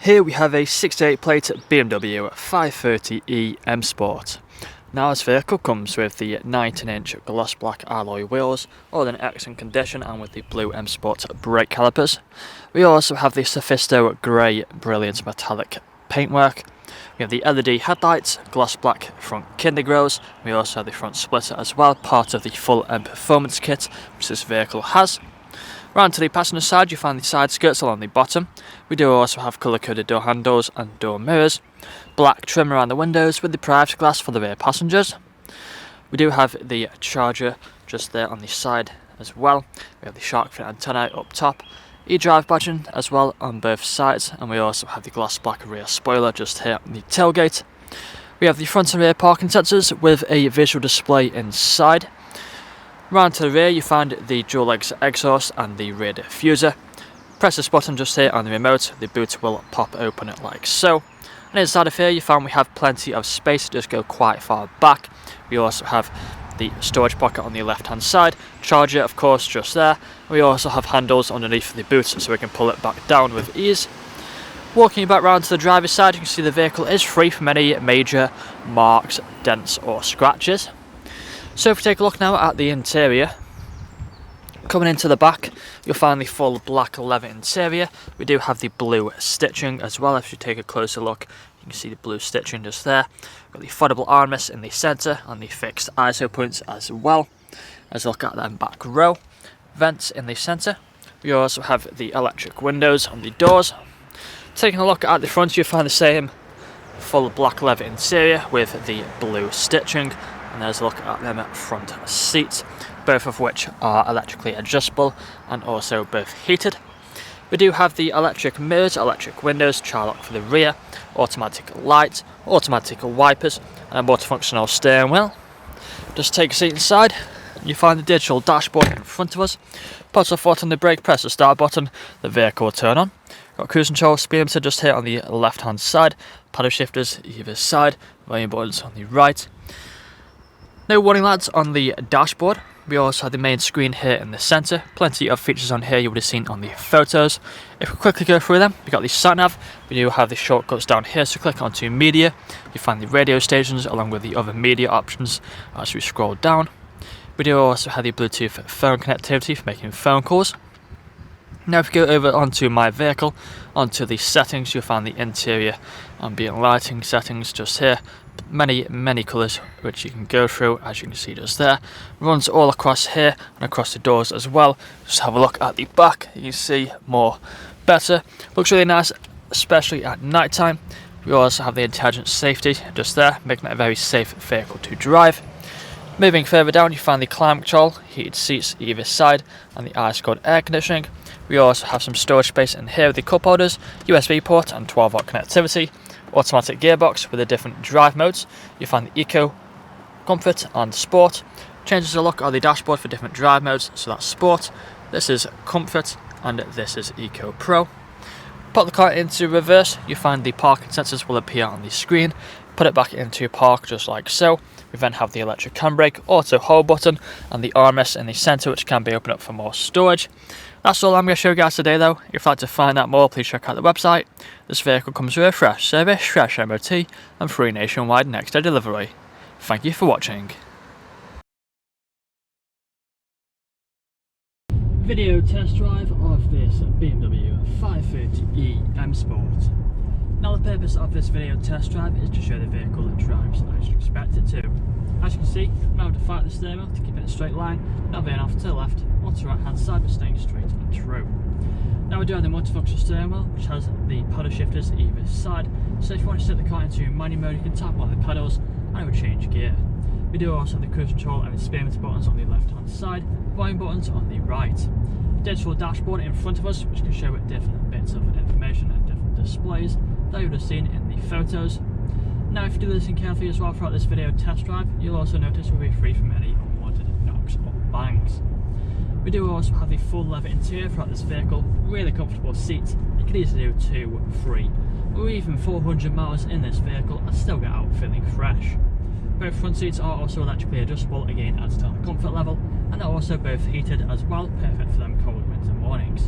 Here we have a 68 plate BMW 530e M Sport. Now this vehicle comes with the 19-inch gloss black alloy wheels, all in excellent condition and with the blue M Sport brake calipers. We also have the Sophisto grey brilliant metallic paintwork. We have the LED headlights, gloss black front kinder grills. We also have the front splitter as well, part of the full M performance kit which this vehicle has. Round to the passenger side, you find the side skirts along the bottom. We do also have colour-coded door handles and door mirrors. Black trim around the windows with the privacy glass for the rear passengers. We do have the charger just there on the side as well. We have the shark fin antenna up top. E-drive button as well on both sides, and we also have the gloss black rear spoiler just here on the tailgate. We have the front and rear parking sensors with a visual display inside. Round to the rear you find the dual exhaust and the rear diffuser. Press this button just here on the remote, the boot will pop open like so. And inside of here you find we have plenty of space to just go quite far back. We also have the storage pocket on the left hand side, charger of course just there. We also have handles underneath the boot so we can pull it back down with ease. Walking back round to the driver's side, you can see the vehicle is free from any major marks, dents or scratches. So if we take a look now at the interior, coming into the back you'll find the full black leather interior. We do have the blue stitching as well. If you take a closer look you can see the blue stitching just there. Got the foldable armrests in the centre and the fixed ISO points as well. As a look at them back row, vents in the centre. We also have the electric windows on the doors. Taking a look at the front you'll find the same full black leather interior with the blue stitching. And there's a look at them front seats, both of which are electrically adjustable and also both heated. We do have the electric mirrors, electric windows, child lock for the rear, automatic lights, automatic wipers and a multifunctional steering wheel. Just take a seat inside and you find the digital dashboard in front of us. Put your foot on the brake, press the start button, the vehicle will turn on. Got cruise control, speed limiter just here on the left hand side, paddle shifters either side, volume buttons on the right. No warning lights on the dashboard. We also have the main screen here in the centre. Plenty of features on here you would have seen on the photos. If we quickly go through them, we've got the sat nav. We do have the shortcuts down here, so click onto media. You find the radio stations along with the other media options as we scroll down. We do also have the Bluetooth phone connectivity for making phone calls. Now if you go over onto my vehicle, onto the settings, you'll find the interior ambient lighting settings just here. Many colours which you can go through, as you can see just there. Runs all across here and across the doors as well. Just have a look at the back, you can see more better. Looks really nice, especially at night time. We also have the intelligent safety just there, making it a very safe vehicle to drive. Moving further down you find the climate control, heated seats either side and the ice-cold air conditioning. We also have some storage space in here with the cup holders, USB port and 12-volt connectivity. Automatic gearbox with the different drive modes. You find the Eco, Comfort and Sport. Changes the look of the dashboard for different drive modes, so that's Sport, this is Comfort and this is Eco Pro. Put the car into reverse, you find the parking sensors will appear on the screen. Put it back into park just like so. We then have the electric handbrake, auto hold button and the armrest in the centre which can be opened up for more storage. That's all I'm going to show you guys today though. If you'd like to find out more, please check out the website. This vehicle comes with a fresh service, fresh MOT and free nationwide next day delivery. Thank you for watching. Video test drive of this BMW 530e M Sport. Now the purpose of this video test drive is to show the vehicle that drives as you expect it to. As you can see, I'm able to fight the steering wheel to keep it in a straight line, not veering off to the left or to the right hand side but staying straight and true. Now we do have the multifunction steering wheel which has the paddle shifters either side, so if you want to set the car into manual mode you can tap on the pedals and it will change gear. We do also have the cruise control and the speed limiter buttons on the left hand side, volume buttons on the right. Digital dashboard in front of us which can show different bits of information and different displays that you would have seen in the photos. Now if you do listen carefully as well throughout this video test drive, you'll also notice we'll be free from any unwanted knocks or bangs. We do also have the full leather interior throughout this vehicle, really comfortable seats. You can easily do 2, 3 or even 400 miles in this vehicle and still get out feeling fresh. Both front seats are also electrically adjustable, again adds to the comfort level, and they're also both heated as well, perfect for them cold winter mornings.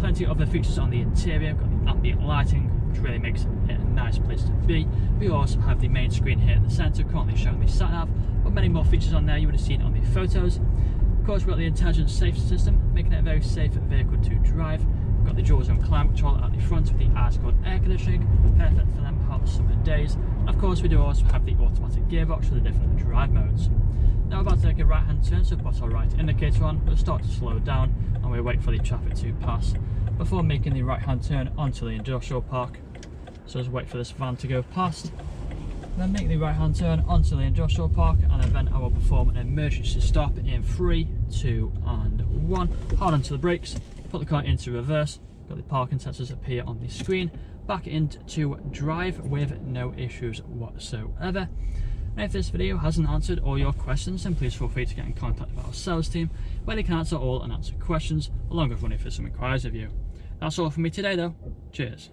Plenty of other features on the interior. We've got the ambient lighting, which really makes it a nice place to be. We also have the main screen here in the centre, currently showing the sat-nav, but many more features on there you would have seen on the photos. Of course, we've got the intelligent safety system, making it a very safe vehicle to drive. We've got the dual zone climate control at the front with the ice-cold air conditioning, perfect for them hot summer days. And of course, we do also have the automatic gearbox for the different drive modes. Now we're about to take a right-hand turn, so put our right indicator on, we'll start to slow down and we'll wait for the traffic to pass before making the right-hand turn onto the industrial park. So just wait for this van to go past, then make the right-hand turn onto the industrial park, and then I will perform an emergency stop in 3, 2 and 1. Hold onto the brakes, put the car into reverse, got the parking sensors appear on the screen, back into drive with no issues whatsoever. And if this video hasn't answered all your questions, then please feel free to get in contact with our sales team, where they can answer all unanswered questions, along with running through some inquiries of you. That's all from me today though. Cheers.